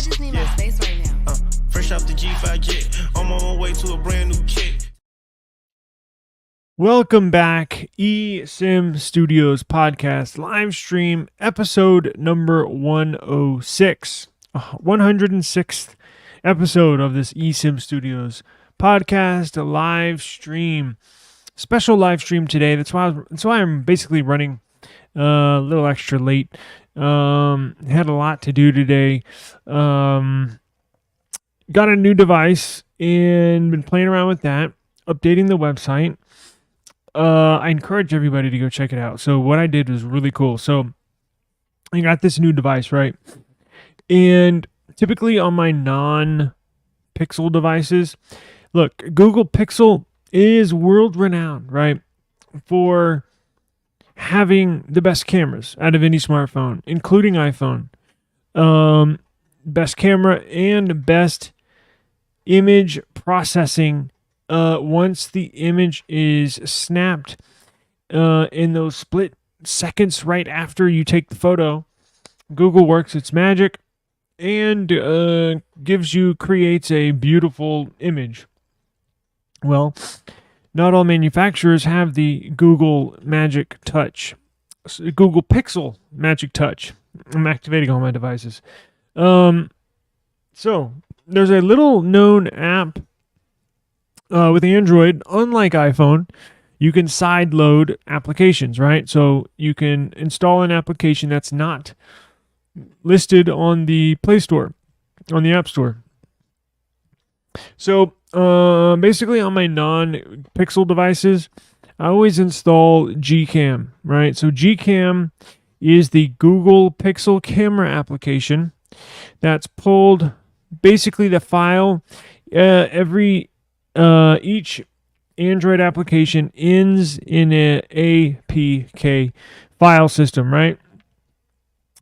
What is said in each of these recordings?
just need my space right now. Fresh off the G5 jet, I'm on my way to a brand new kit. Welcome back, eSIM Studios podcast live stream episode number 106, 106th episode of this eSIM Studios podcast live stream, special live stream today. That's why I'm basically running a little extra late. Had a lot to do today. Got a new device and been playing around with that, updating the website. I encourage everybody to go check it out. So what I did was really cool. So I got this new device, right? And typically on my non-Pixel devices, look, Google Pixel is world renowned, right? For having the best cameras out of any smartphone, including iPhone. Best camera and best image processing. Once the image is snapped in those split seconds right after you take the photo, Google works its magic and creates a beautiful image. Well, not all manufacturers have the Google Magic Touch, Google Pixel Magic Touch. I'm activating all my devices. So there's a little known app with Android. Unlike iPhone, you can side load applications, right? So you can install an application that's not listed on the Play Store, on the App Store. So basically on my non-Pixel devices, I always install Gcam, right? So Gcam is the Google Pixel camera application that's pulled. Basically the file, each Android application ends in a APK file system, right?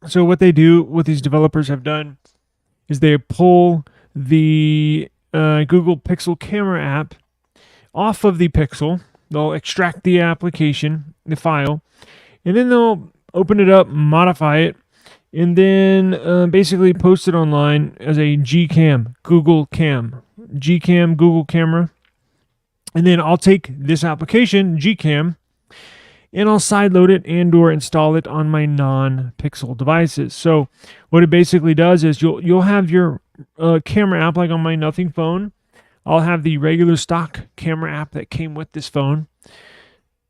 So what they do, what these developers have done, is they pull the Google Pixel camera app off of the Pixel. They'll extract the application, the file, and then they'll open it up, modify it, and then basically post it online as a Gcam, Google camera. And then I'll take this application, Gcam, and I'll sideload it and or install it on my non-Pixel devices. So what it basically does is you'll have your camera app like on my Nothing phone. I'll have the regular stock camera app that came with this phone,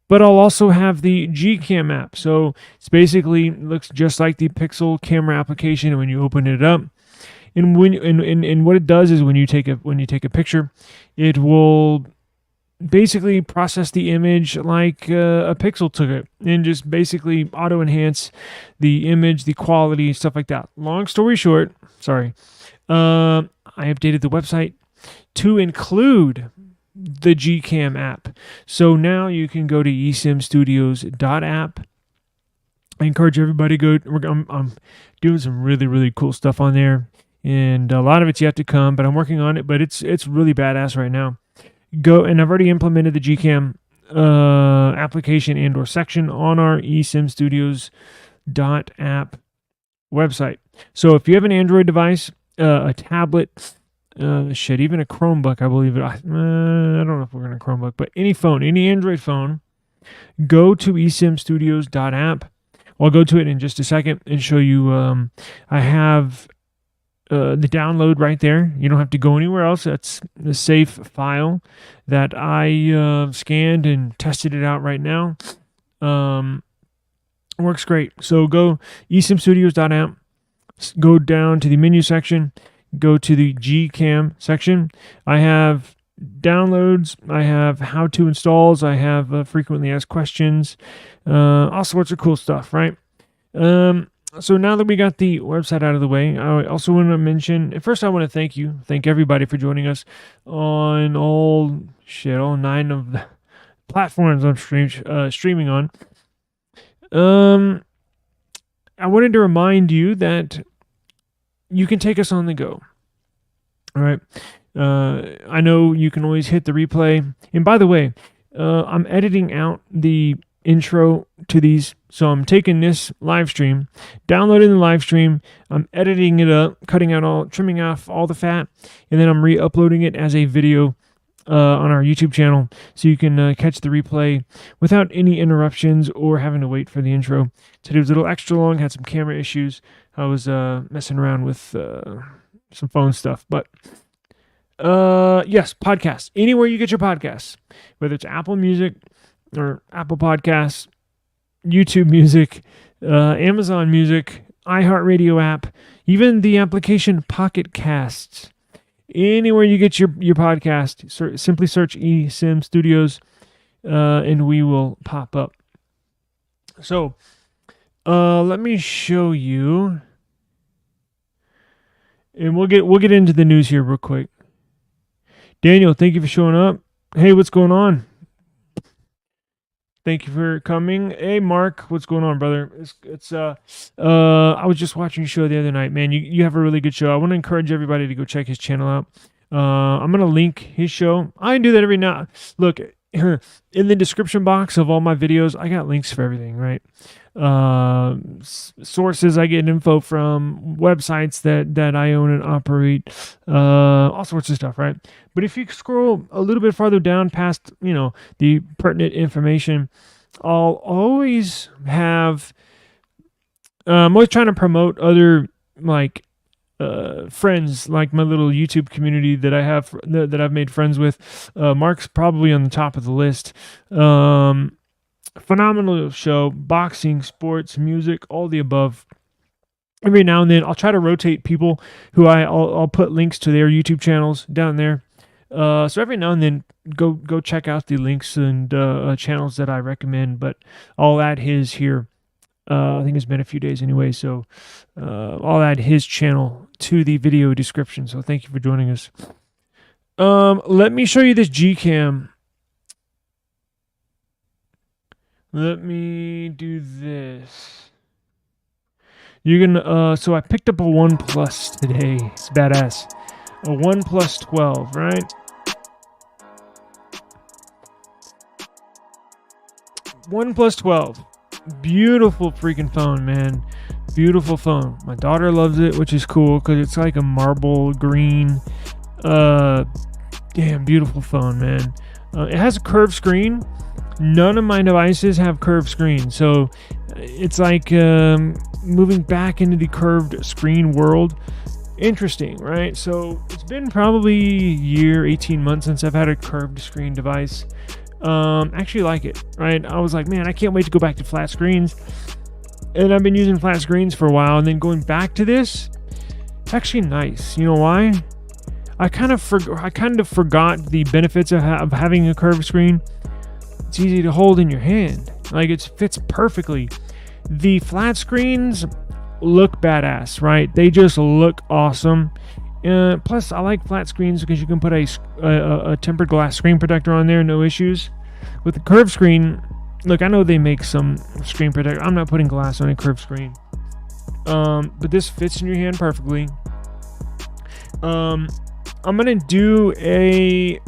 but I'll also have the Gcam app. So it's basically looks just like the Pixel camera application when you open it up. And when what it does is when you take a picture, it will basically process the image like a Pixel took it, and just basically auto enhance the image, the quality, stuff like that. Long story short, I updated the website to include the Gcam app. So now you can go to eSIMstudios.app. I encourage everybody to go. I'm doing some really, really cool stuff on there, and a lot of it's yet to come, but I'm working on it. But it's really badass right now. Go, and I've already implemented the Gcam application and or section on our eSIMstudios.app website. So if you have an Android device, a tablet, even a Chromebook, I believe it. I don't know if we're going to Chromebook, but any phone, any Android phone, go to eSIMstudios.app. I'll go to it in just a second and show you. I have the download right there. You don't have to go anywhere else. That's the safe file that I scanned and tested it out right now. Works great. So go eSIMstudios.app, go down to the menu section, go to the Gcam section. I have downloads, I have how to installs, I have frequently asked questions, all sorts of cool stuff, right? So now that we got the website out of the way, I also want to mention, first I want to thank everybody for joining us on all 9 of the platforms I'm streaming on. I wanted to remind you that you can take us on the go. All right. I know you can always hit the replay. And by the way, I'm editing out the intro to these. So I'm taking this live stream, downloading the live stream, I'm editing it up, trimming off all the fat, and then I'm re-uploading it as a video on our YouTube channel, so you can catch the replay without any interruptions or having to wait for the intro. Today was a little extra long, had some camera issues. I was messing around with some phone stuff, but yes, podcasts. Anywhere you get your podcasts, whether it's Apple Music or Apple Podcasts, YouTube Music, Amazon Music, iHeartRadio app, even the application Pocket Casts. Anywhere you get your podcast, simply search eSIM Studios, and we will pop up. So, let me show you, and we'll get into the news here real quick. Daniel, thank you for showing up. Hey, what's going on? Thank you for coming. Hey, Mark, what's going on, brother? I was just watching your show the other night, man. You have a really good show. I want to encourage everybody to go check his channel out. I'm going to link his show. I do that every now. Look, in the description box of all my videos, I got links for everything, right? Sources I get info from, websites that I own and operate, all sorts of stuff, right? But if you scroll a little bit farther down past, the pertinent information, I'll always have, I'm always trying to promote other, like, friends, like my little YouTube community that I have, that I've made friends with. Mark's probably on the top of the list. Phenomenal show, boxing, sports, music, all the above. Every now and then I'll try to rotate people who I'll put links to their YouTube channels down there. So every now and then go check out the links and channels that I recommend, but I'll add his here. I think it's been a few days anyway, so I'll add his channel to the video description. So thank you for joining us. Let me show you this Gcam. Let me do this. You can so I picked up a OnePlus today. It's badass. A OnePlus 12, right? OnePlus 12. Beautiful freaking phone, man. Beautiful phone. My daughter loves it, which is cool because it's like a marble green. Damn, beautiful phone, man. It has a curved screen. None of my devices have curved screens, so it's like moving back into the curved screen world. Interesting, right? So it's been probably a year, 18 months since I've had a curved screen device. Actually like it, right? I was like, man, I can't wait to go back to flat screens. And I've been using flat screens for a while, and then going back to this, it's actually nice. You know why? I kind of forgot the benefits of having a curved screen. It's easy to hold in your hand. Like, it fits perfectly. The flat screens look badass, right? They just look awesome. Plus, I like flat screens because you can put a tempered glass screen protector on there, no issues. With the curved screen, look, I know they make some screen protector. I'm not putting glass on a curved screen. But this fits in your hand perfectly. I'm going to do a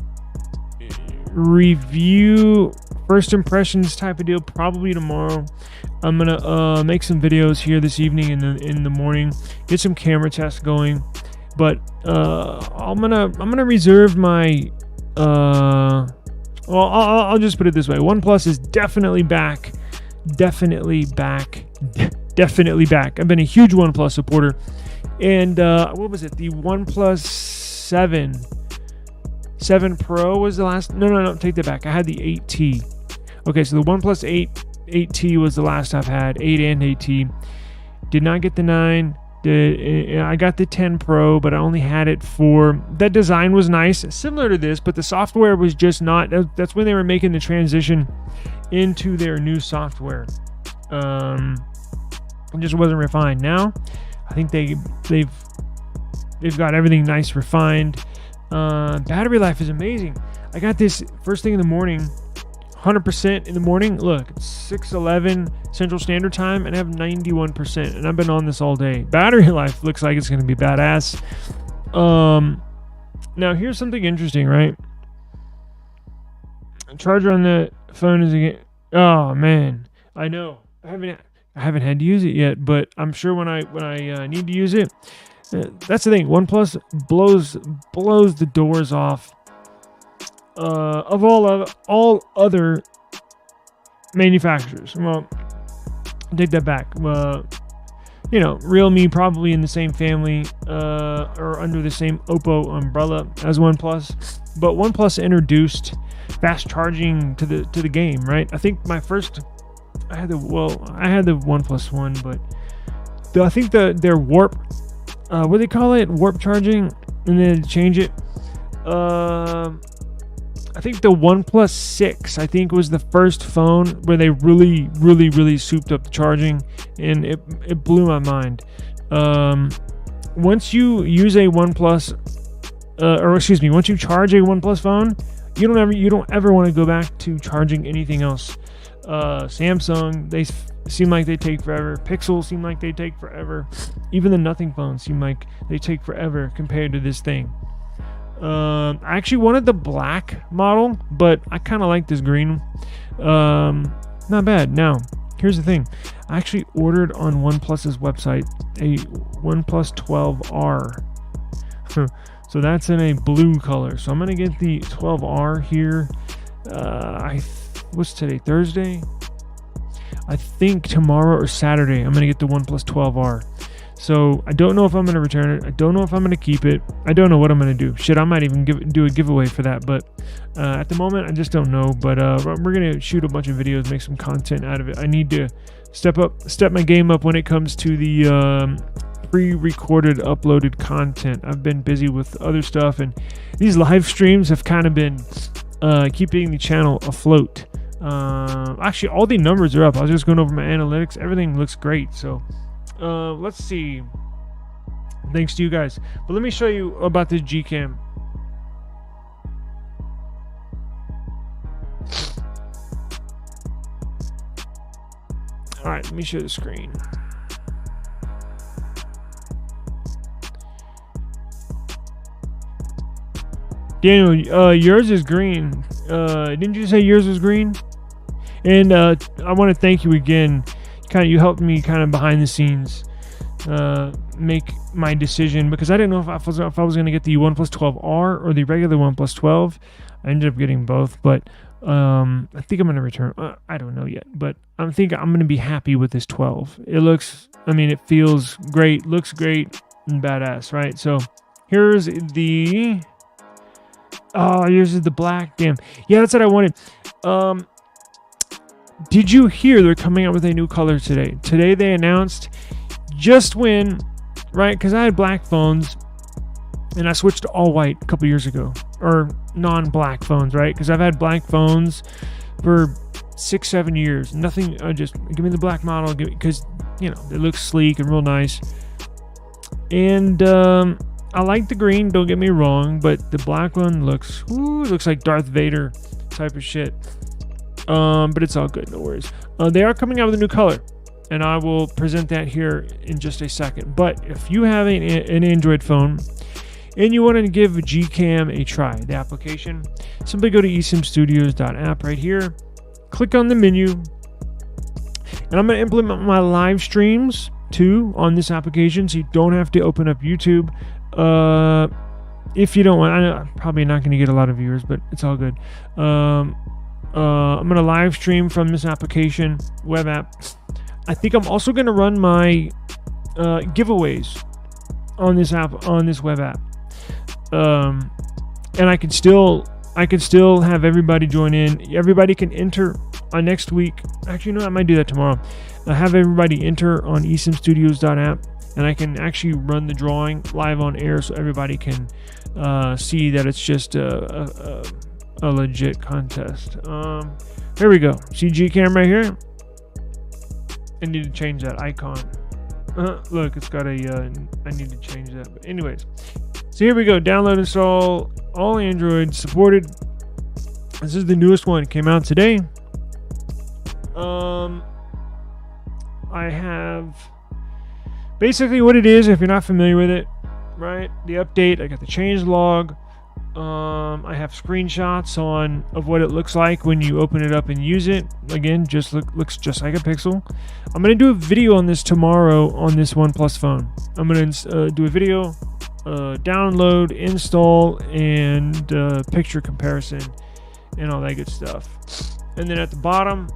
review, first impressions type of deal probably tomorrow. I'm gonna make some videos here this evening in the morning, get some camera tests going, but I'm gonna reserve my I'll just put it this way: OnePlus is definitely back. I've been a huge OnePlus supporter, and what was it? The OnePlus 7 Pro was the last. No, take that back. I had the 8T. Okay, so the OnePlus 8T was the last I've had. 8 and 8T. Did not get the 9. I got the 10 Pro, but I only had it for... That design was nice, similar to this, but the software was just not... That's when they were making the transition into their new software. It just wasn't refined. Now, I think they've got everything nice, refined. Battery life is amazing. I got this first thing in the morning, 100% in the morning. Look, it's 6:11 Central Standard Time, and I have 91%, and I've been on this all day. Battery life looks like it's going to be badass. Now here's something interesting, right? Charger on the phone is Oh man, I know. I haven't had to use it yet, but I'm sure when I need to use it. That's the thing. OnePlus blows the doors off of all other manufacturers. Well, take that back. Realme probably in the same family or under the same Oppo umbrella as OnePlus, but OnePlus introduced fast charging to the game, right? I think I had the OnePlus One, but I think their Warp, what do they call it? Warp charging, and then change it. I think the OnePlus 6, I think, was the first phone where they really, really, really souped up the charging, and it blew my mind. Once you use a OnePlus, once you charge a OnePlus phone, you don't ever want to go back to charging anything else. Samsung, they seem like they take forever. Pixel seem like they take forever. Even the Nothing phones seem like they take forever compared to this thing. I actually wanted the black model, but I kind of like this green. Not bad. Now, here's the thing. I actually ordered on OnePlus's website a OnePlus 12R. So that's in a blue color. So I'm going to get the 12R here. What's today? Thursday? I think tomorrow or Saturday I'm going to get the OnePlus 12R. So I don't know if I'm going to return it. I don't know if I'm going to keep it. I don't know what I'm going to do. Shit, I might even do a giveaway for that. But at the moment, I just don't know. But we're going to shoot a bunch of videos, make some content out of it. I need to step my game up when it comes to the pre-recorded, uploaded content. I've been busy with other stuff, and these live streams have kind of been keeping the channel afloat. Actually, all the numbers are up. I was just going over my analytics. Everything looks great. So let's see. Thanks to you guys. But let me show you about this Gcam. All right, let me show the screen. Daniel, yours is green. Didn't you say yours was green? And I want to thank you again. You helped me kind of behind the scenes make my decision, because I didn't know if I was going to get the OnePlus 12R or the regular OnePlus 12. I ended up getting both, but I think I'm going to return. I don't know yet, but I'm going to be happy with this 12. It feels great, looks great, and badass, right? So here's the... Oh, yours is the black. Damn. Yeah, that's what I wanted. Did you hear they're coming out with a new color today? Today they announced just when, right? Because I had black phones and I switched to all white a couple years ago, or non-black phones, right? Because I've had black phones for 6-7 years. Nothing. Just give me the black model, because they look sleek and real nice. And I like the green, don't get me wrong, but the black one looks like Darth Vader type of shit. But it's all good, no worries. They are coming out with a new color, and I will present that here in just a second. But if you have an Android phone and you want to give Gcam a try, the application, simply go to eSIMstudios.app right here, click on the menu, and I'm going to implement my live streams too on this application, so you don't have to open up YouTube. If you don't want, I'm probably not going to get a lot of viewers, but it's all good. I'm going to live stream from this application, web app. I think I'm also going to run my giveaways on this app, on this web app. And I can still have everybody join in. Everybody can enter on next week. Actually, no, I might do that tomorrow. Have everybody enter on eSIMstudios.app. And I can actually run the drawing live on air, so everybody can see that it's just a legit contest. Here we go. See Gcam right here? I need to change that icon. Look, it's got a... I need to change that. But anyways. So here we go. Download, install, all Android supported. This is the newest one. It came out today. I have... Basically what it is, if you're not familiar with it, right? The update, I got the change log. I have screenshots of what it looks like when you open it up and use it. Again, looks just like a Pixel. I'm gonna do a video on this tomorrow on this OnePlus phone. I'm gonna do a video, download, install, and picture comparison, and all that good stuff. And then at the bottom,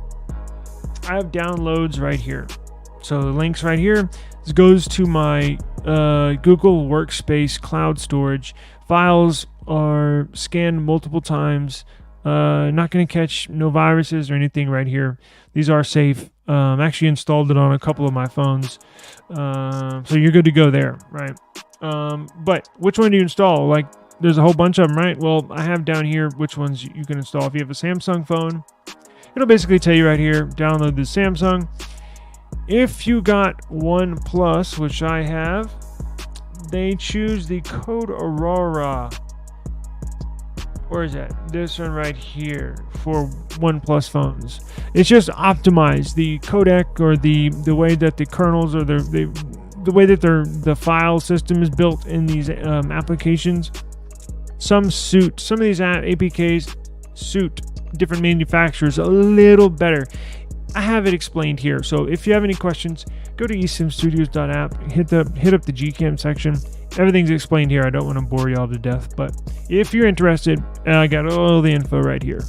I have downloads right here. So the links right here. This goes to my Google Workspace cloud storage. Files are scanned multiple times. Not going to catch no viruses or anything right here. These are safe. Actually installed it on a couple of my phones. So you're good to go there, right? But which one do you install? Like, there's a whole bunch of them, right? Well, I have down here which ones you can install. If you have a Samsung phone, it'll basically tell you right here, download the Samsung. If you got OnePlus, which I have, they choose the code Aurora. Where is that? This one right here for OnePlus phones. It's just optimized. The codec, or the way that the kernels, or the way that the file system is built in these applications. Some of these APKs suit different manufacturers a little better. I have it explained here. So if you have any questions, go to eSIMstudios.app, hit up the Gcam section. Everything's explained here. I don't want to bore y'all to death, but if you're interested, I got all the info right here.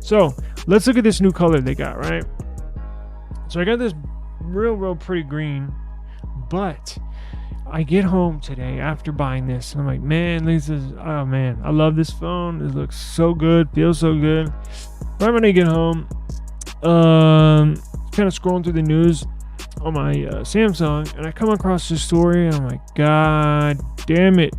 So let's look at this new color they got, right? So I got this real pretty green, but I get home today after buying this, and I'm like, man, oh man, I love this phone. It looks so good, feels so good. Right when I get home, kind of scrolling through the news on my Samsung, and I come across this story, and I'm like, God damn it.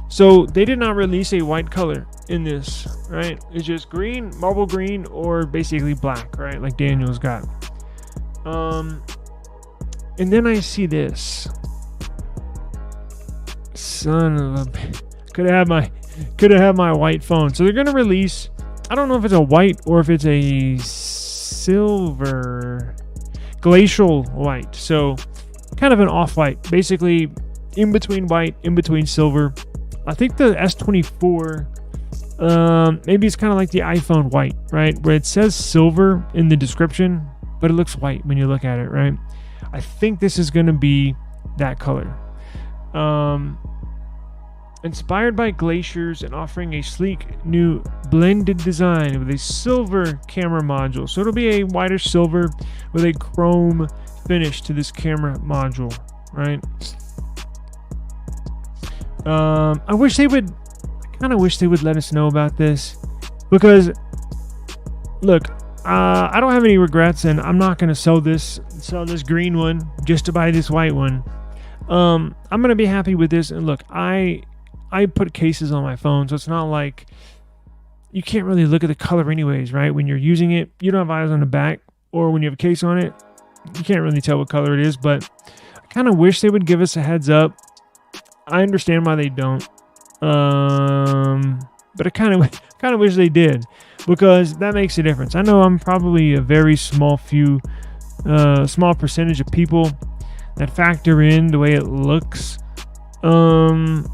So they did not release a white color in this, right? It's just green, marble green, or basically black, right? Like Daniel's got. And then I see this. Son of a, could have had my white phone. So they're gonna release, I don't know if it's a white or if it's a silver, glacial white. So kind of an off-white, basically in between white, in between silver. I think the S24, maybe it's kind of like the iPhone white, right? Where it says silver in the description, but it looks white when you look at it, right? I think this is going to be that color. Inspired by glaciers and offering a sleek new blended design with a silver camera module. So it'll be a whitish silver with a chrome finish to this camera module, right? I kind of wish they would let us know about this, because look, I don't have any regrets, and I'm not going to sell this green one just to buy this white one. I'm going to be happy with this. And look, I put cases on my phone, so it's not like you can't really look at the color anyways, right? When you're using it, you don't have eyes on the back, or when you have a case on it, you can't really tell what color it is. But I kind of wish they would give us a heads up. I understand why they don't, but I kind of wish they did, because that makes a difference. I know I'm probably a very small percentage of people that factor in the way it looks when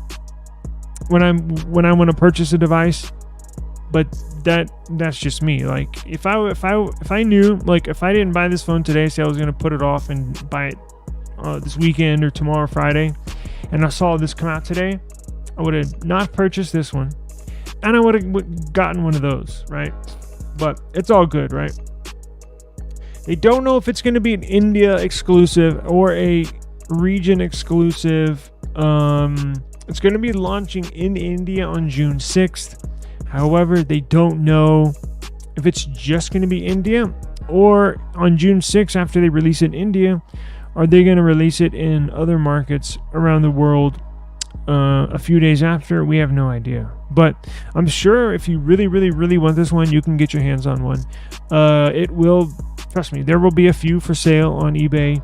I want to purchase a device, but that's just me. Like if I knew, like if I didn't buy this phone today, say I was gonna put it off and buy it this weekend or tomorrow, Friday, and I saw this come out today, I would have not purchased this one, and I would have gotten one of those, right? But it's all good, right? They don't know if it's going to be an India exclusive or a region exclusive. It's going to be launching in India on June 6th. However, they don't know if it's just going to be India, or on June 6th, after they release it in India, are they going to release it in other markets around the world a few days after? We have no idea. But I'm sure if you really, really, really want this one, you can get your hands on one. It will, trust me, there will be a few for sale on eBay.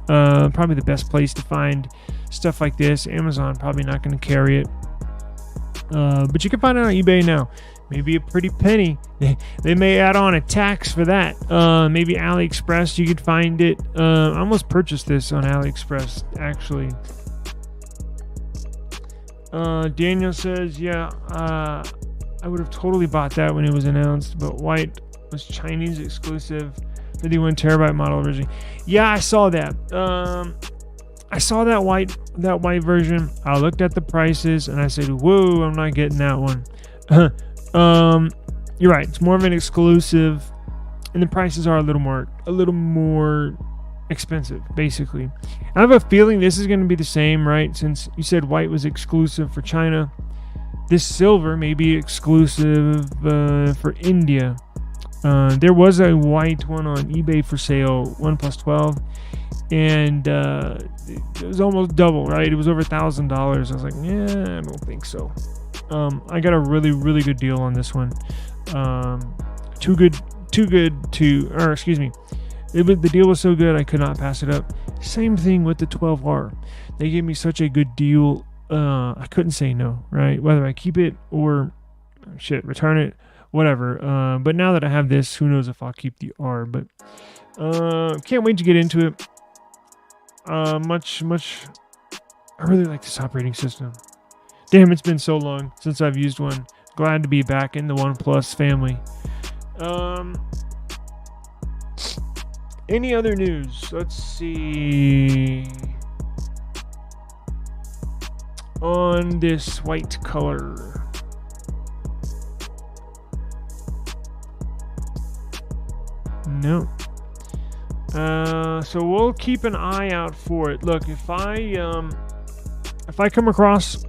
Probably the best place to find stuff like this. Amazon probably not going to carry it. But you can find it on eBay now. Maybe a pretty penny. They may add on a tax for that. Maybe AliExpress, you could find it. I almost purchased this on AliExpress, actually. Daniel says, yeah, I would have totally bought that when it was announced, but white was Chinese exclusive, 51 terabyte model originally. Yeah, I saw that. I saw that white version. I looked at the prices and I said, whoa, I'm not getting that one. You're right. It's more of an exclusive, and the prices are a little more expensive, basically. I have a feeling this is going to be the same, right? Since you said white was exclusive for China, this silver may be exclusive for India. There was a white one on eBay for sale, OnePlus 12, and it was almost double, right? It was over $1,000. I was like, yeah, I don't think so. I got a really good deal on this one. Too good to, or excuse me, the deal was so good I could not pass it up. Same thing with the 12R. They gave me such a good deal. I couldn't say no, right? Whether I keep it or return it, whatever. But now that I have this, who knows if I'll keep the R. But can't wait to get into it. Much. I really like this operating system. Damn, it's been so long since I've used one. Glad to be back in the OnePlus family. Any other news? Let's see. On this white color. No. So we'll keep an eye out for it. Look, if I come across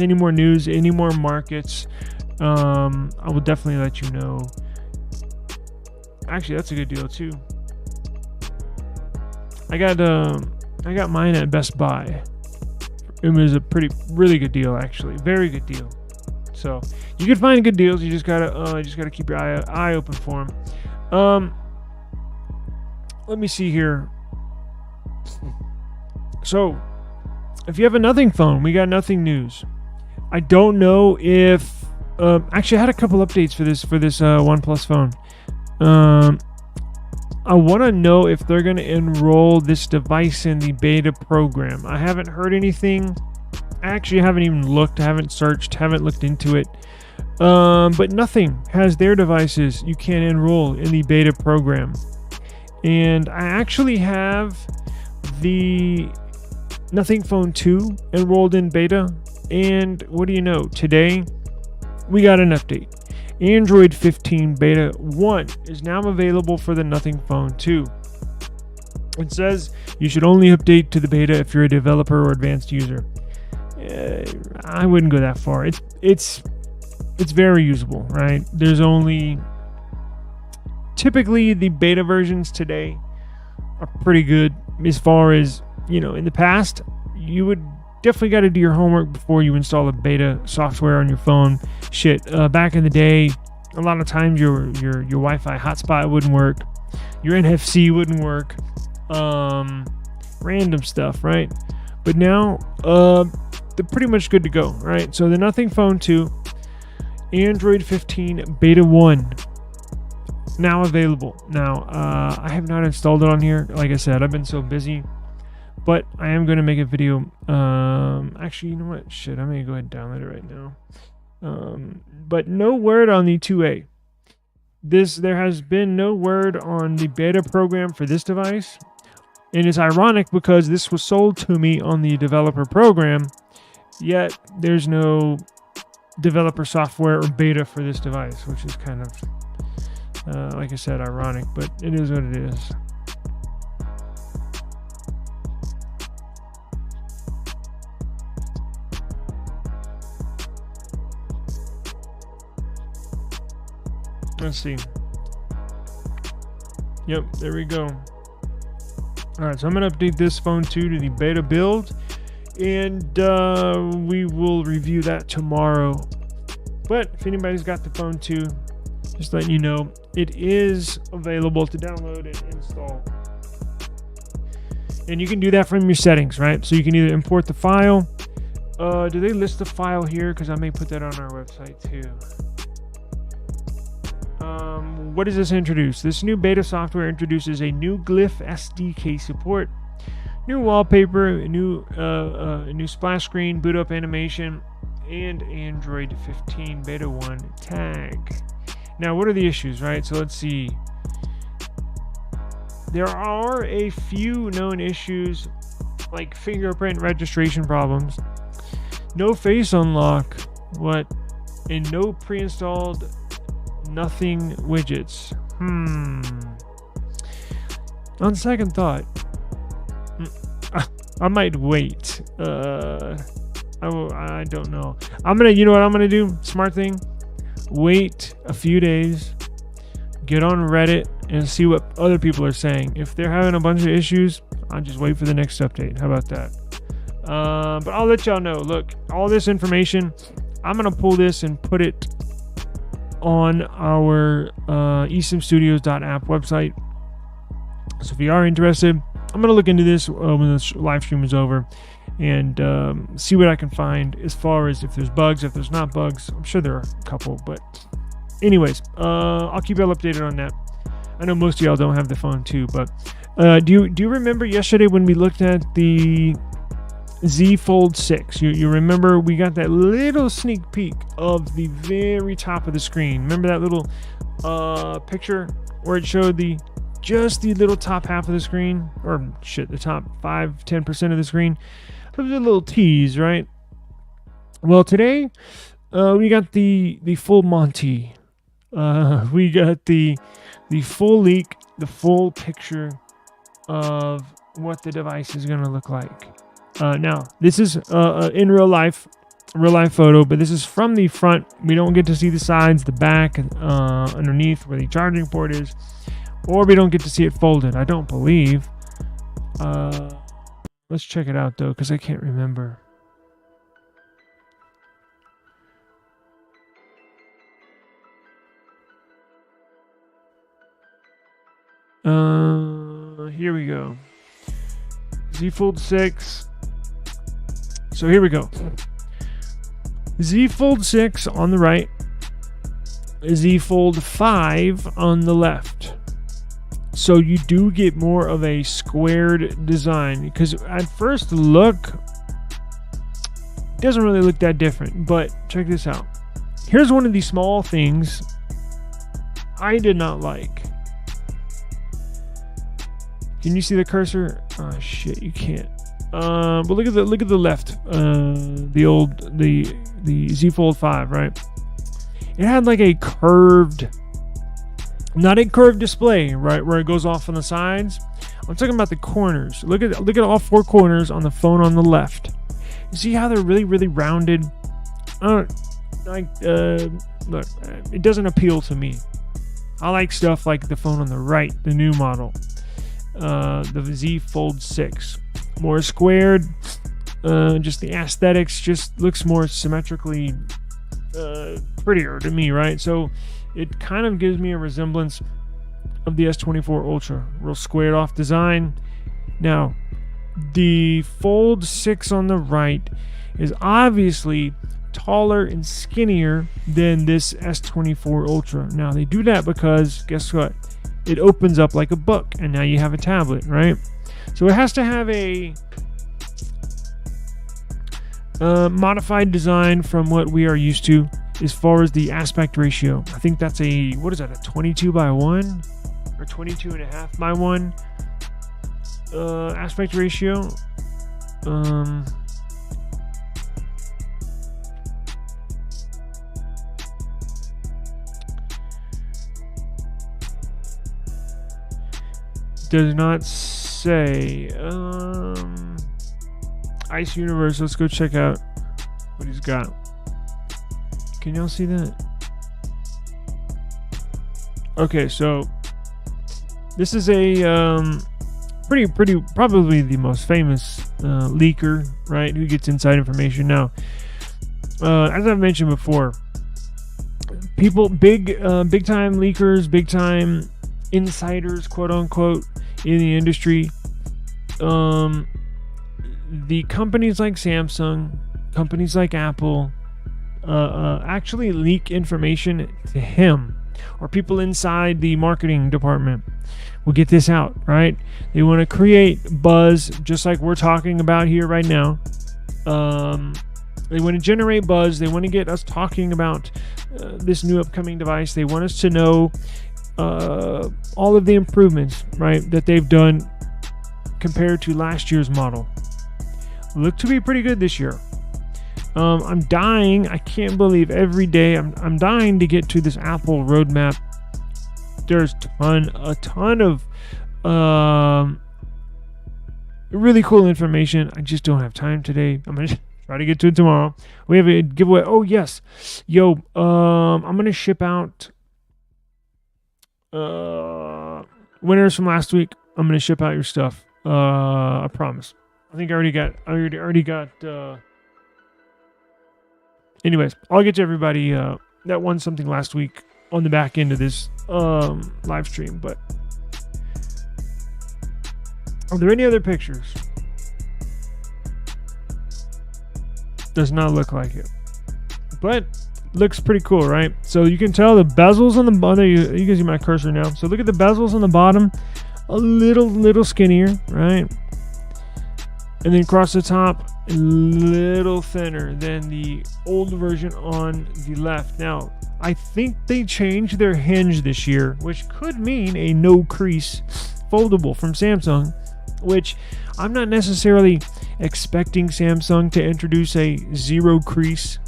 any more news, any more markets, I will definitely let you know. Actually, that's a good deal too. I got mine at Best Buy. It was a really good deal, actually, very good deal. So you can find good deals. You just gotta keep your eye open for them. Let me see here. So, if you have a Nothing phone, we got Nothing news. I don't know if actually I had a couple updates for this OnePlus phone. I want to know if they're going to enroll this device in the beta program. I haven't heard anything. I actually haven't even looked, haven't searched, haven't looked into it. But Nothing has their devices you can enroll in the beta program. And I actually have the Nothing Phone 2 enrolled in beta. And what do you know? Today, we got an update. Android 15 Beta 1 is now available for the Nothing Phone 2. It says you should only update to the beta if you're a developer or advanced user. I wouldn't go that far. It's very usable, right? There's only typically the beta versions today are pretty good as far as, in the past, you would definitely got to do your homework before you install a beta software on your phone. Back in the day, a lot of times your Wi-Fi hotspot wouldn't work, your NFC wouldn't work, random stuff, right? But now, they're pretty much good to go, right? So the Nothing Phone 2, Android 15 Beta 1, now available. Now, I have not installed it on here. Like I said, I've been so busy. But I am going to make a video. Actually, you know what? I'm going to go ahead and download it right now. But no word on the 2A. There has been no word on the beta program for this device. And it's ironic because this was sold to me on the developer program, yet there's no developer software or beta for this device, which is kind of, like I said, ironic, but it is what it is. Let's see. Yep, there we go. Alright, so I'm going to update this phone 2 to the beta build, and we will review that tomorrow. But if anybody's got the phone 2, just letting you know, it is available to download and install. And you can do that from your settings, right? So you can either import the file. Do they list the file here? Because I may put that on our website too. What does this introduce? This new beta software introduces a new Glyph SDK support, new wallpaper, a new splash screen, boot up animation, and Android 15 Beta 1 tag. Now, what are the issues, right? So let's see. There are a few known issues like fingerprint registration problems, no face unlock, and no pre-installed nothing widgets. On second thought, I might wait. I don't know. You know what I'm gonna do? Smart thing. Wait a few days. Get on Reddit and see what other people are saying. If they're having a bunch of issues, I'll just wait for the next update. How about that? But I'll let y'all know. Look, all this information, I'm gonna pull this and put it on our eSIMstudios.app website. So if you are interested, I'm gonna look into this when this live stream is over and see what I can find as far as if there's bugs, if there's not bugs. I'm sure there are a couple, but anyways, I'll keep y'all updated on that. I know most of y'all don't have the phone too, but do you remember yesterday when we looked at the Z Fold 6? You remember we got that little sneak peek of the very top of the screen. Remember that little picture where it showed just the little top half of the screen, or the top 5-10% of the screen? It was a little tease, right? Well, today we got the full Monty. We got the full leak, the full picture of what the device is going to look like. Now, this is in real life photo, but this is from the front. We don't get to see the sides, the back, underneath where the charging port is, or we don't get to see it folded, I don't believe. Let's check it out, though, because I can't remember. Here we go. Z Fold 6. So here we go. Z Fold 6 on the right. Z Fold 5 on the left. So you do get more of a squared design, because at first look, it doesn't really look that different. But check this out. Here's one of the small things I did not like. Can you see the cursor? Oh shit, you can't. But look at the left. The Z Fold 5, right? It had like a curved, not a curved display, right, where it goes off on the sides. I'm talking about the corners. Look at all four corners on the phone on the left. You see how they're really, really rounded? Look, it doesn't appeal to me. I like stuff like the phone on the right, the new model. The Z Fold 6, more squared. Just the aesthetics just looks more symmetrically prettier to me, right? So it kind of gives me a resemblance of the S24 Ultra, real squared off design. Now, the Fold 6 on the right is obviously taller and skinnier than this S24 Ultra. Now, they do that because, guess what? It opens up like a book, and now you have a tablet, right? So it has to have a modified design from what we are used to as far as the aspect ratio. I think that's a 22:1 or 22.5:1 aspect ratio. Does not say. Ice Universe, let's go check out what he's got. Can y'all see that? Okay, so this is a pretty probably the most famous leaker, right? Who gets inside information. Now, as I've mentioned before, people, big time leakers, big time insiders, quote unquote, in the industry. The companies like Samsung, companies like Apple, actually leak information to him, or people inside the marketing department will get this out, right? They want to create buzz, just like we're talking about here right now. They want to generate buzz. They want to get us talking about this new upcoming device. They want us to know all of the improvements, right, that they've done compared to last year's model. Look to be pretty good this year. I'm dying. I can't believe every day I'm dying to get to this Apple roadmap. There's a ton of really cool information. I just don't have time today. I'm gonna try to get to it tomorrow. We have a giveaway. Oh yes, I'm gonna ship out winners from last week. I'm gonna ship out your stuff. I promise. I think I already got. Anyways, I'll get to everybody that won something last week on the back end of this live stream. But are there any other pictures? Does not look like it, but looks pretty cool, right? So you can tell the bezels on the bottom. You can see my cursor now. So look at the bezels on the bottom, a little skinnier, right? And then across the top, a little thinner than the old version on the left. Now, I think they changed their hinge this year, which could mean a no crease foldable from Samsung, which I'm not necessarily expecting Samsung to introduce a zero crease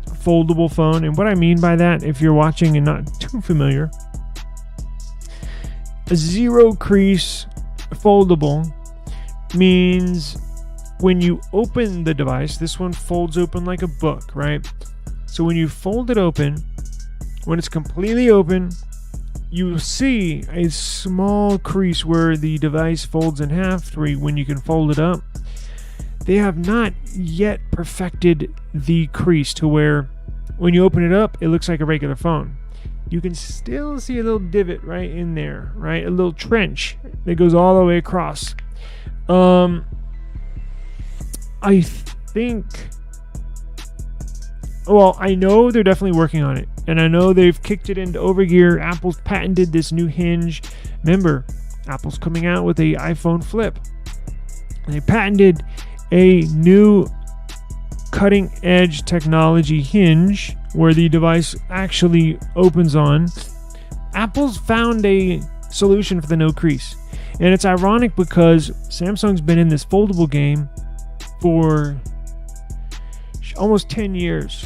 foldable phone. And what I mean by that, if you're watching and not too familiar, a zero crease foldable means when you open the device, this one folds open like a book, right? So when you fold it open, when it's completely open, you see a small crease where the device folds in half, when you can fold it up. They have not yet perfected the crease to where when you open it up, it looks like a regular phone. You can still see a little divot right in there, right? A little trench that goes all the way across. I think, well, I know they're definitely working on it, and I know they've kicked it into overgear. Apple's patented this new hinge. Remember, Apple's coming out with the iPhone Flip. They patented a new cutting edge technology hinge where the device actually opens on. Apple's found a solution for the no crease, and it's ironic because Samsung's been in this foldable game for almost 10 years,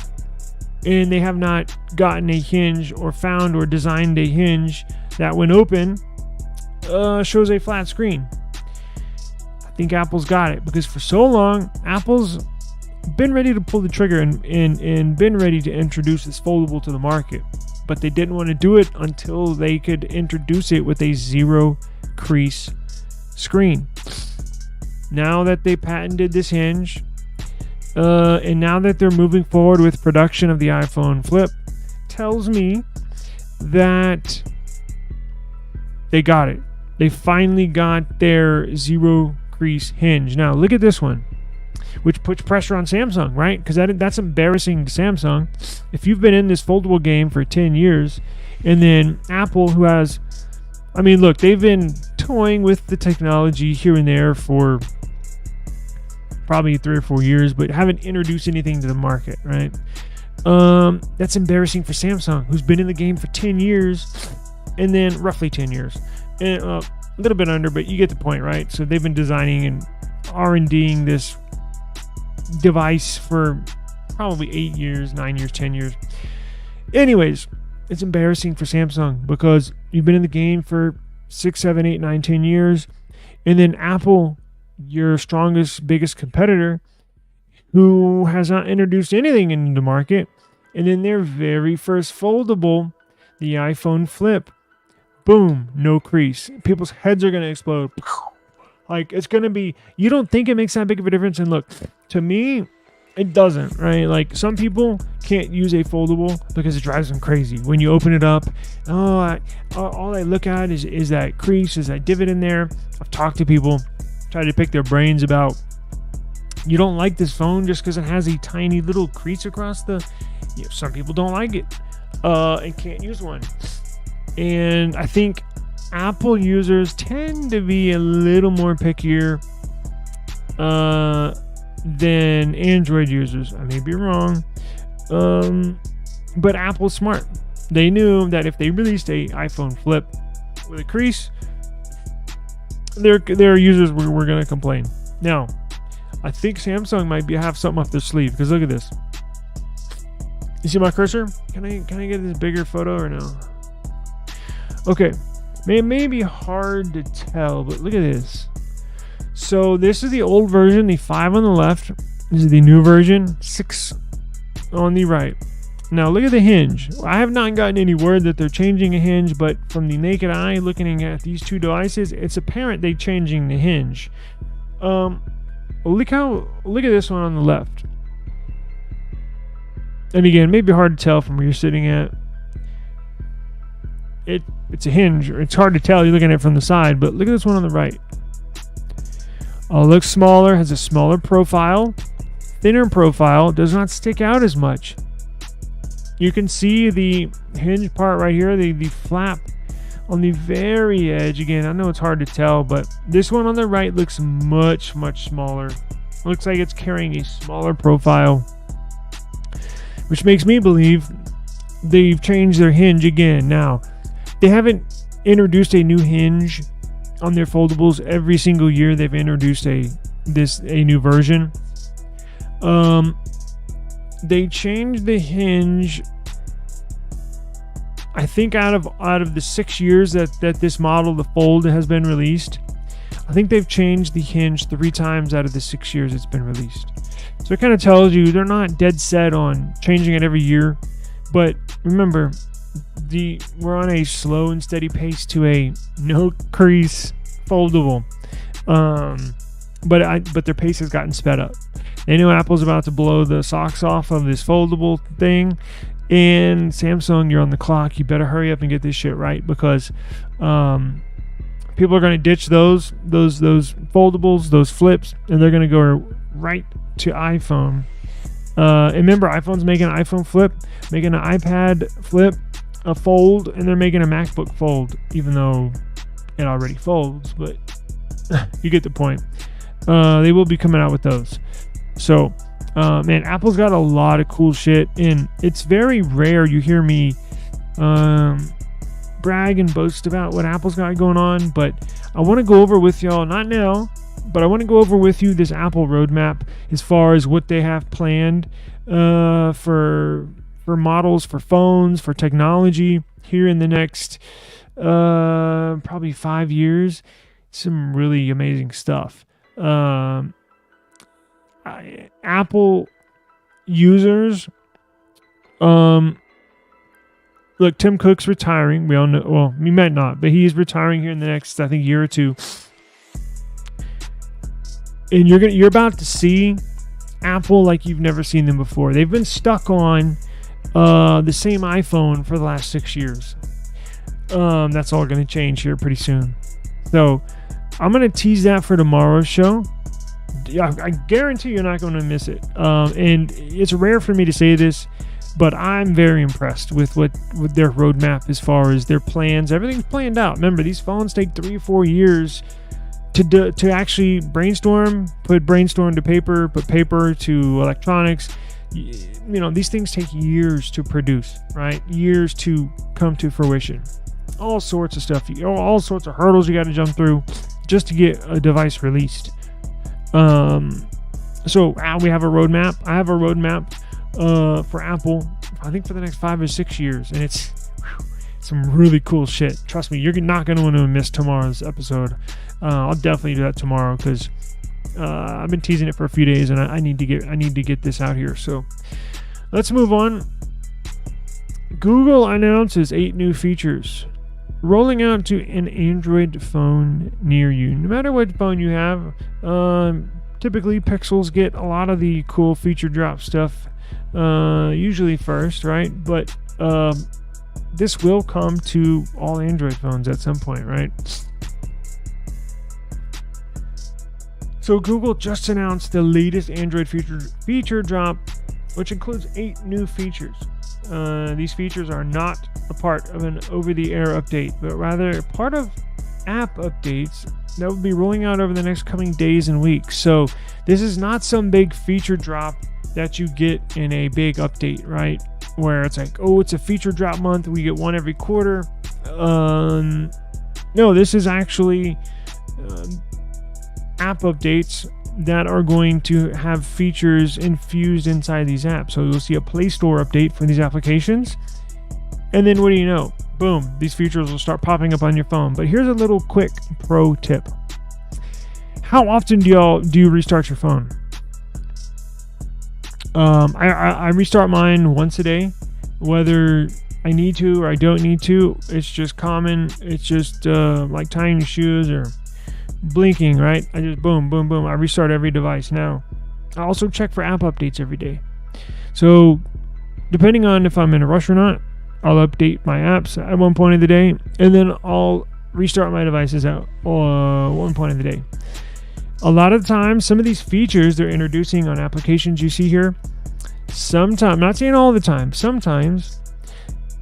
and they have not gotten a hinge or found or designed a hinge that when open shows a flat screen. I think Apple's got it, because for so long Apple's been ready to pull the trigger and been ready to introduce this foldable to the market, but they didn't want to do it until they could introduce it with a zero crease screen. Now that they patented this hinge, and now that they're moving forward with production of the iPhone Flip, tells me that they got it. They finally got their zero crease hinge. Now look at this one, which puts pressure on Samsung, right? Because that's embarrassing to Samsung. If you've been in this foldable game for 10 years, and then Apple, who has, I mean, look, they've been toying with the technology here and there for probably 3 or 4 years, but haven't introduced anything to the market, right? That's embarrassing for Samsung, who's been in the game for 10 years, and then roughly 10 years, and a little bit under, but you get the point, right? So they've been designing and R&Ding this device for probably 8 years, 9 years, 10 years. Anyways, it's embarrassing for Samsung because you've been in the game for 6, 7, 8, 9, 10 years, and then Apple, your strongest, biggest competitor, who has not introduced anything into the market, and then their very first foldable, the iPhone Flip, boom, no crease. People's heads are going to explode. Like, it's going to be, you don't think it makes that big of a difference, and look, to me, it doesn't, right? Like, some people can't use a foldable because it drives them crazy. When you open it up, all I look at is that crease, is that divot in there. I've talked to people, tried to pick their brains about, you don't like this phone just because it has a tiny little crease across the, some people don't like it and can't use one. And I think Apple users tend to be a little more pickier than Android users. I may be wrong, but Apple's smart. They knew that if they released a iPhone flip with a crease, their users were going to complain. Now, I think Samsung might have something up their sleeve, because look at this. You see my cursor? Can I get this bigger photo or no? Okay, it may be hard to tell, but look at this. So this is the old version, the 5 on the left. This is the new version, 6 on the right. Now look at the hinge. I have not gotten any word that they're changing a hinge, but from the naked eye looking at these two devices, it's apparent they're changing the hinge. Look at this one on the left. And again, maybe hard to tell from where you're sitting at. It's a hinge, or it's hard to tell. You're looking at it from the side, but look at this one on the right. Looks smaller, has a smaller profile, thinner profile, does not stick out as much. You can see the hinge part right here, the flap on the very edge. Again, I know it's hard to tell, but this one on the right looks much, much smaller. Looks like it's carrying a smaller profile, which makes me believe they've changed their hinge again. Now, they haven't introduced a new hinge on their foldables every single year. They've introduced a new version. They changed the hinge, I think out of the 6 years that this model, the Fold, has been released. I think they've changed the hinge 3 times out of the 6 years it's been released. So it kind of tells you they're not dead set on changing it every year. But remember, we're on a slow and steady pace to a no crease foldable. But their pace has gotten sped up. They know Apple's about to blow the socks off of this foldable thing, and Samsung, you're on the clock. You better hurry up and get this shit right, because people are going to ditch those foldables, those flips, and they're going to go right to iPhone. And remember, iPhone's making an iPhone flip, making an iPad flip, a fold, and they're making a MacBook fold, even though it already folds, but you get the point. They will be coming out with those. So, man, Apple's got a lot of cool shit, and it's very rare you hear me brag and boast about what Apple's got going on, but I want to go over with y'all, not now, but I want to go over with you this Apple roadmap as far as what they have planned for models, for phones, for technology here in the next probably 5 years. Some really amazing stuff. Apple users, look, Tim Cook's retiring. We all know, well, he might not, but he is retiring here in the next, I think, year or two. And you're about to see Apple like you've never seen them before. They've been stuck on the same iPhone for the last 6 years. That's all going to change here pretty soon. So I'm going to tease that for tomorrow's show. I guarantee you're not going to miss it. And it's rare for me to say this, but I'm very impressed with their roadmap as far as their plans. Everything's planned out. Remember, these phones take 3 or 4 years to actually brainstorm, put brainstorm to paper, put paper to electronics. You know, these things take years to produce, right? Years to come to fruition. All sorts of stuff, all sorts of hurdles you got to jump through just to get a device released. So we have a roadmap. I have a roadmap for Apple, I think for the next 5 or 6 years, and it's some really cool shit. Trust me, you're not going to want to miss tomorrow's episode. I'll definitely do that tomorrow, because I've been teasing it for a few days, and I need to get this out here. So let's move on. Google announces 8 new features rolling out to an Android phone near you. No matter what phone you have, typically Pixels get a lot of the cool feature drop stuff usually first, right? But this will come to all Android phones at some point, right? So Google just announced the latest Android feature drop, which includes 8 new features. These features are not a part of an over-the-air update, but rather part of app updates that will be rolling out over the next coming days and weeks. So this is not some big feature drop that you get in a big update, right? Where it's like, oh, it's a feature drop month, we get one every quarter. No, this is actually app updates that are going to have features infused inside these apps. So you'll see a Play Store update for these applications. And then what do you know? Boom, these features will start popping up on your phone. But here's a little quick pro tip. How often do you restart your phone? I restart mine once a day, whether I need to or I don't need to. It's just common. It's just like tying your shoes or blinking, right? I just boom, boom, boom. I restart every device now. I also check for app updates every day. So depending on if I'm in a rush or not, I'll update my apps at one point of the day, and then I'll restart my devices at one point of the day. A lot of times, some of these features they're introducing on applications you see here, sometimes, not saying all the time, sometimes,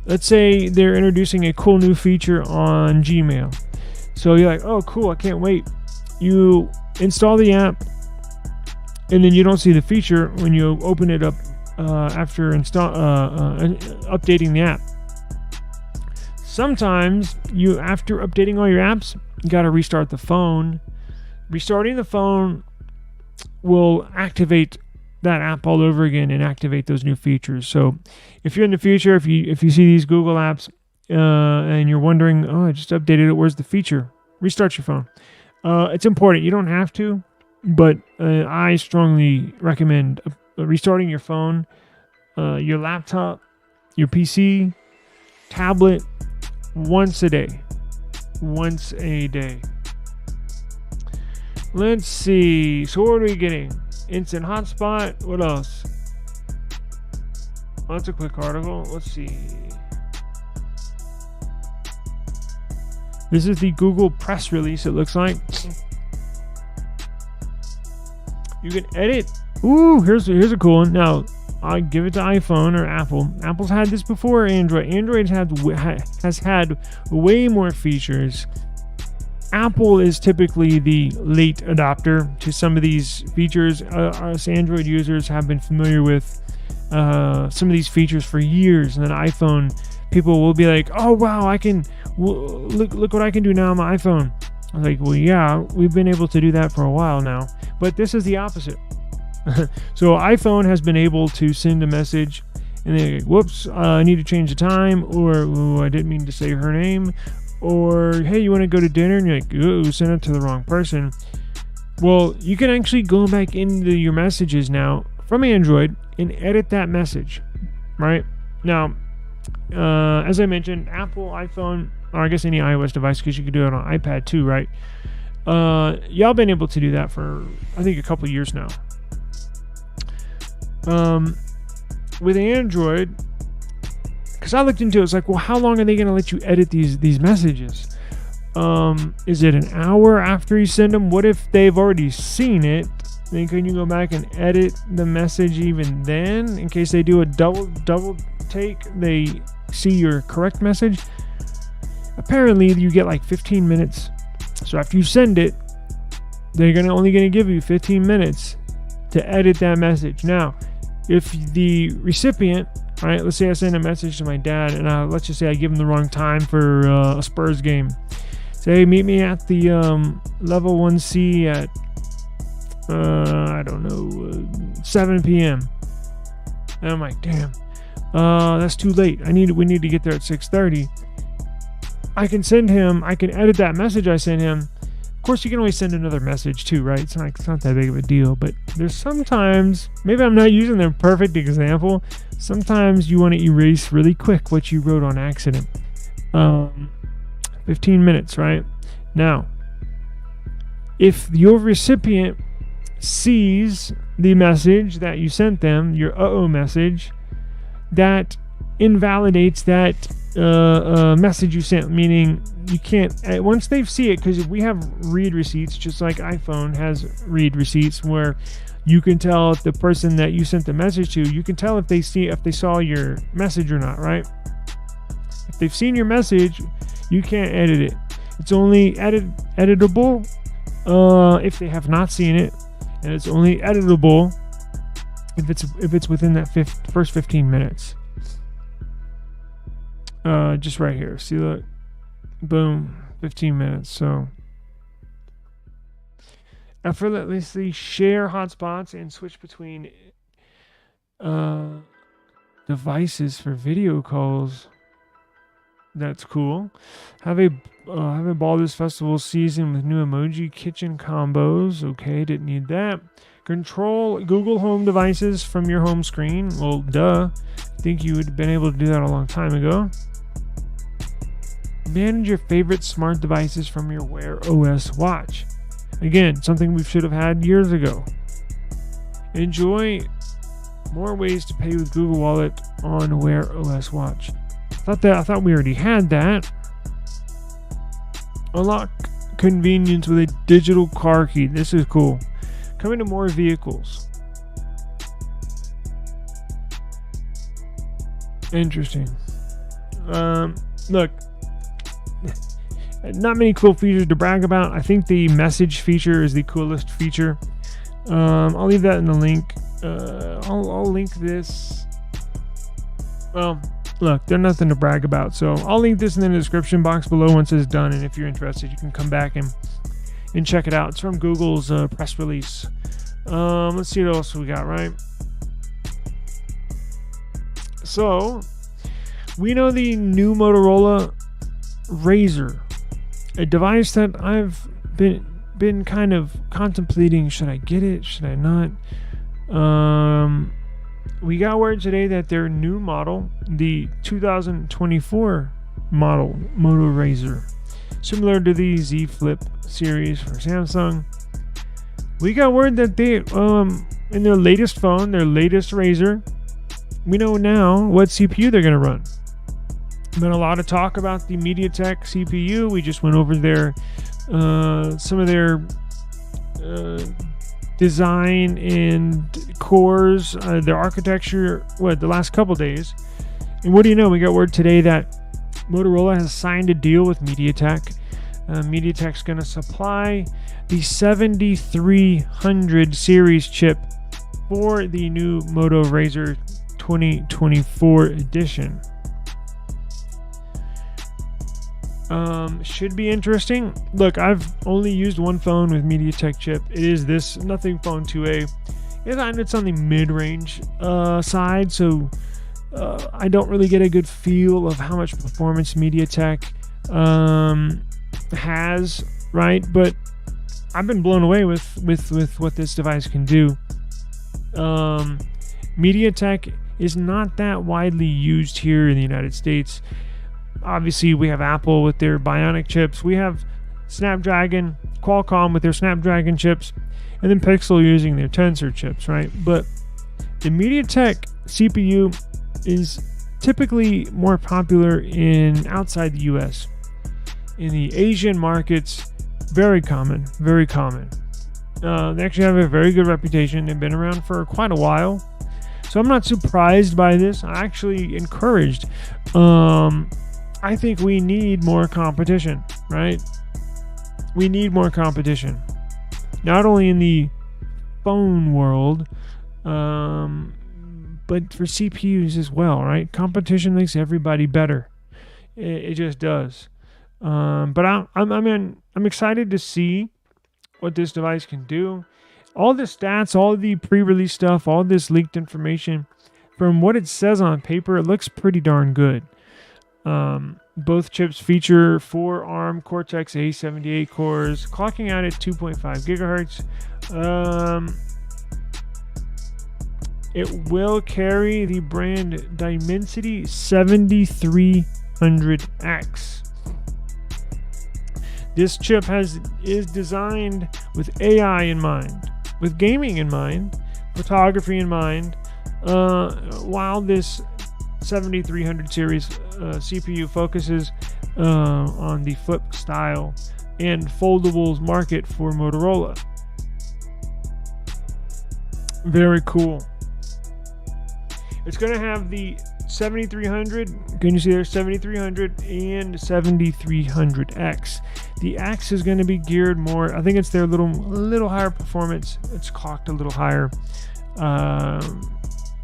let's say they're introducing a cool new feature on Gmail. So you're like, oh, cool, I can't wait. You install the app, and then you don't see the feature when you open it up after updating the app. Sometimes after updating all your apps, you got to restart the phone. Restarting the phone will activate that app all over again and activate those new features. So if you're in the future, if you see these Google apps and you're wondering, oh, I just updated it, where's the feature? Restart your phone. It's important. You don't have to, but I strongly recommend restarting your phone, your laptop, your PC, tablet, once a day. Once a day. Let's see. So what are we getting? Instant hotspot. What else? Oh, that's a quick article. Let's see. This is the Google press release, it looks like. You can edit. Ooh, here's a cool one. Now, I give it to iPhone or Apple. Apple's had this before. Android has had way more features. Apple is typically the late adopter to some of these features. Us Android users have been familiar with some of these features for years, and then iPhone people will be like, "Oh wow, I can look what I can do now on my iPhone." I was like, "Well, yeah, we've been able to do that for a while now, but this is the opposite." So iPhone has been able to send a message and then, whoops, I need to change the time, or ooh, I didn't mean to say her name, or hey, you want to go to dinner, and you're like, ooh, sent it to the wrong person. Well, you can actually go back into your messages now from Android and edit that message, right? Now, as I mentioned, Apple, iPhone, or I guess any iOS device, because you can do it on iPad too, right? Y'all been able to do that for, I think, a couple years now. With Android, because I looked into it, it's like, well, how long are they going to let you edit these messages? Is it an hour after you send them? What if they've already seen it? Then can you go back and edit the message even then, in case they do a double take, they see your correct message? Apparently, you get like 15 minutes. So after you send it, they're only going to give you 15 minutes to edit that message. Now, if the recipient, right, let's say I send a message to my dad, and let's just say I give him the wrong time for a Spurs game. Say, meet me at the level 1C at, I don't know, 7 p.m. And I'm like, damn, that's too late. We need to get there at 6:30. I can edit that message I sent him. Of course, you can always send another message too, right? It's not that big of a deal, but there's sometimes, maybe I'm not using the perfect example, sometimes you want to erase really quick what you wrote on accident. 15 minutes, right? Now, if your recipient sees the message that you sent them, your message, that invalidates that message you sent, meaning you can't, once they see it, because we have read receipts, just like iPhone has read receipts, where you can tell if the person that you sent the message to, you can tell if they saw your message or not, right? If they've seen your message, you can't edit it. It's only editable if they have not seen it, and it's only editable if it's within that first 15 minutes. Just right here. See, look, boom, 15 minutes. So effortlessly share hotspots and switch between devices for video calls. That's cool. Have a ball this festival season with new emoji kitchen combos. Okay, didn't need that. Control Google Home devices from your home screen. Well, duh. I think you would have been able to do that a long time ago. Manage your favorite smart devices from your Wear OS watch. Again, something we should have had years ago. Enjoy more ways to pay with Google Wallet on Wear OS watch. I thought we already had that. Unlock convenience with a digital car key. This is cool. Coming to more vehicles. Interesting. Look, not many cool features to brag about. I think the message feature is the coolest feature. I'll leave that in the link. I'll link this. Well, look, they're nothing to brag about, so I'll link this in the description box below once it's done, and if you're interested, you can come back and check it out. It's from Google's press release. Let's see what else we got, right? So, we know the new Motorola Razr, a device that I've been kind of contemplating. Should I get it? Should I not? We got word today that their new model, the 2024 model Moto Razr, similar to the Z Flip series for Samsung, we got word that they, in their latest phone, their latest Razr, we know now what CPU they're going to run. Been a lot of talk about the MediaTek CPU. We just went over their some of their design and cores, their architecture, the last couple days. And what do you know? We got word today that Motorola has signed a deal with MediaTek. MediaTek's going to supply the 7300 series chip for the new Moto Razr 2024 edition. Should be interesting. Look, I've only used one phone with MediaTek chip. It is this Nothing Phone 2A. It's on the mid-range side, so I don't really get a good feel of how much performance MediaTek has, right? But I've been blown away with what this device can do. MediaTek is not that widely used here in the United States. Obviously, we have Apple with their Bionic chips. We have Snapdragon, Qualcomm with their Snapdragon chips, and then Pixel using their Tensor chips, right? But the MediaTek CPU is typically more popular outside the US. In the Asian markets, very common, very common. They actually have a very good reputation. They've been around for quite a while. So I'm not surprised by this. I'm actually encouraged. I think we need more competition, right? We need more competition. Not only in the phone world, but for CPUs as well, right? Competition makes everybody better. It just does. But I'm excited to see what this device can do. All the stats, all the pre-release stuff, all this leaked information, from what it says on paper, it looks pretty darn good. Both chips feature 4 ARM Cortex A78 cores, clocking out at 2.5 gigahertz. It will carry the brand Dimensity 7300X. This chip is designed with AI in mind, with gaming in mind, photography in mind, while this 7300 series CPU focuses on the flip style and foldables market for Motorola. Very cool. It's going to have the 7300. Can you see there? 7300 and 7300X. The X is going to be geared more. I think it's their little higher performance. It's clocked a little higher, and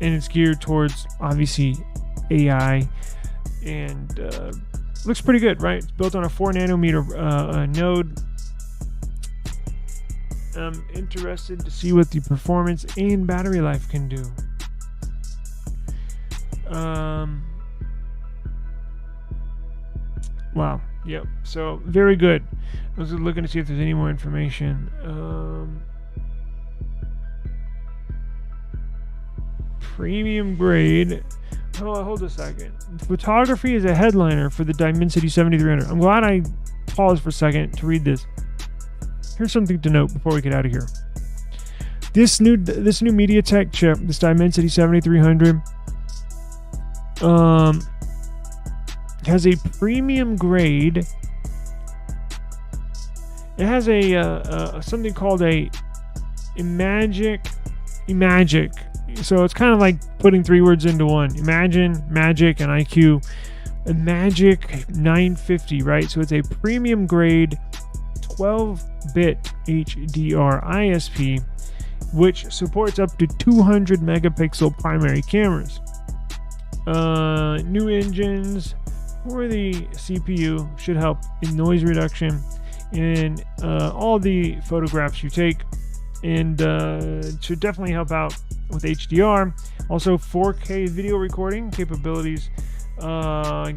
it's geared towards obviously AI, and looks pretty good, right? It's built on a 4 nanometer node. I'm interested to see what the performance and battery life can do. Wow. Yep. So very good. I was looking to see if there's any more information. Premium grade. Oh, hold a second. Photography is a headliner for the Dimensity 7300. I'm glad I paused for a second to read this. Here's something to note before we get out of here. This new MediaTek chip, this Dimensity 7300, has a premium grade. It has a something called a Imagic. So it's kind of like putting 3 words into one. Imagine, Magic, and IQ. A Magic 950, right? So it's a premium grade 12-bit HDR ISP, which supports up to 200 megapixel primary cameras. New engines for the CPU should help in noise reduction in all the photographs you take, and should definitely help out with HDR. Also, 4K video recording capabilities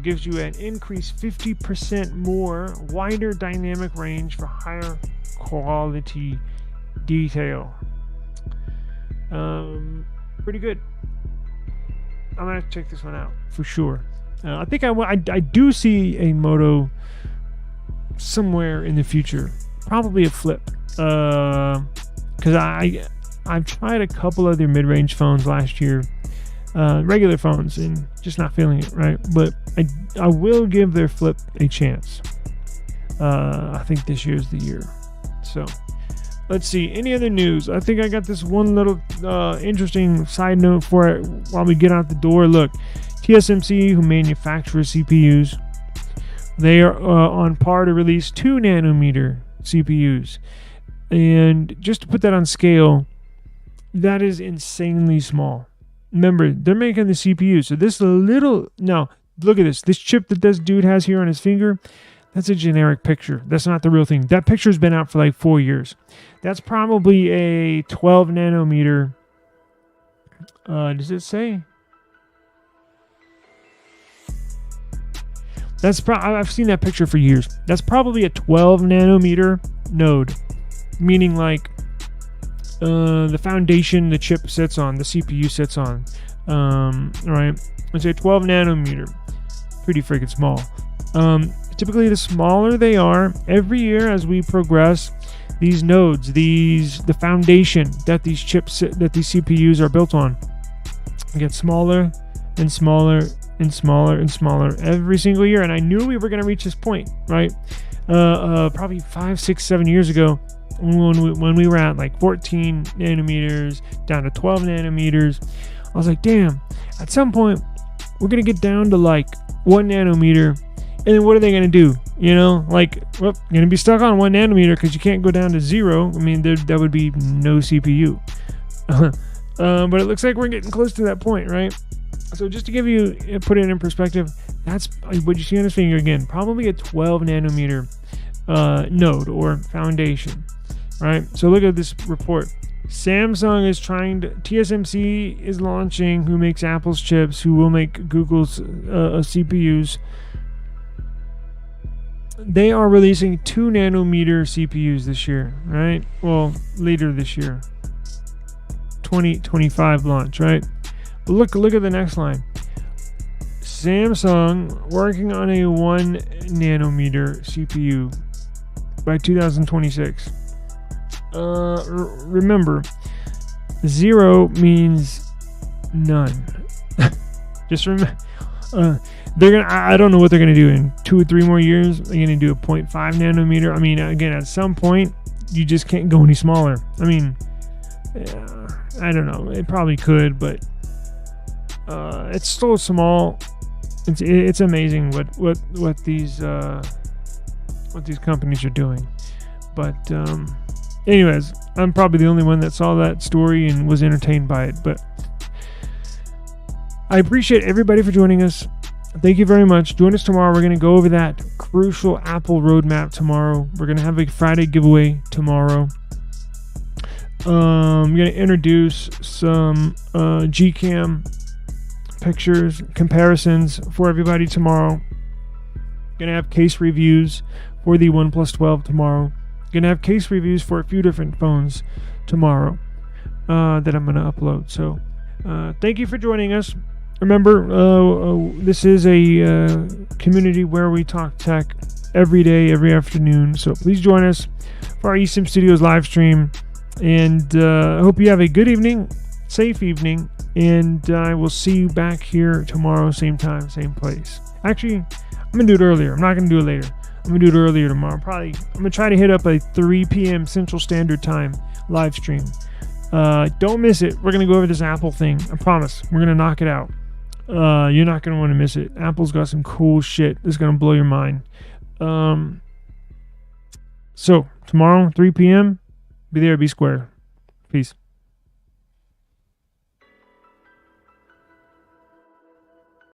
gives you an increased 50% more wider dynamic range for higher quality detail. Pretty good. I'm gonna check this one out for sure. I think I do see a Moto somewhere in the future, probably a Flip, because I've tried a couple other mid-range phones last year, regular phones, and just not feeling it, right? But I will give their Flip a chance. I think this year's the year. So let's see, any other news? I think I got this one little interesting side note for it while we get out the door. Look, TSMC, who manufactures CPUs, they are on par to release 2 nanometer CPUs. And just to put that on scale, that is insanely small. Remember, they're making the CPU. So this little, now look at this. This chip that this dude has here on his finger, that's a generic picture. That's not the real thing. That picture's been out for like 4 years. That's probably a 12 nanometer. Does it say? I've seen that picture for years. That's probably a 12 nanometer node, meaning like the foundation the chip sits on, the CPU sits on. Right? Let's say 12 nanometer. Pretty freaking small. Typically, the smaller they are, every year as we progress, these nodes, the foundation that these chips, that these CPUs are built on, get smaller and smaller and smaller and smaller every single year. And I knew we were going to reach this point, right? Probably 5, 6, 7 years ago, when we were at like 14 nanometers down to 12 nanometers, I was like, damn, at some point we're going to get down to like 1 nanometer. And then what are they going to do? You know, like, well, you're going to be stuck on 1 nanometer because you can't go down to 0. I mean, that would be no CPU. But it looks like we're getting close to that point, right? So just to give you, put it in perspective, that's what you see on his finger again. Probably a 12 nanometer node or foundation, right? So look at this report. Samsung is TSMC is launching, who makes Apple's chips, who will make Google's CPUs. They are releasing 2 nanometer CPUs this year, right? Well, later this year. 2025 launch, right? But look at the next line. Samsung working on a 1 nanometer CPU by 2026. Remember, 0 means none. Just remember. I don't know what they're gonna do in 2 or 3 more years. They're gonna do a 0.5 nanometer. I mean, again, at some point, you just can't go any smaller. I mean, I don't know. It probably could, but it's still small. It's amazing what these what these companies are doing. But anyways, I'm probably the only one that saw that story and was entertained by it. But I appreciate everybody for joining us. Thank you very much. Join us tomorrow. We're going to go over that crucial Apple roadmap tomorrow. We're going to have a Friday giveaway tomorrow. I'm going to introduce some Gcam pictures, comparisons for everybody tomorrow. Going to have case reviews for the OnePlus 12 tomorrow. Going to have case reviews for a few different phones tomorrow that I'm going to upload. So thank you for joining us. Remember, this is a community where we talk tech every day, every afternoon. So please join us for our eSIM Studios live stream. And I hope you have a good evening, safe evening, and I will see you back here tomorrow, same time, same place. Actually, I'm going to do it earlier. I'm not going to do it later. I'm going to do it earlier tomorrow. I'm going to try to hit up a 3 p.m. Central Standard Time live stream. Don't miss it. We're going to go over this Apple thing. I promise. We're going to knock it out. You're not going to want to miss it. Apple's got some cool shit that's going to blow your mind. So, tomorrow, 3 p.m., be there, be square. Peace.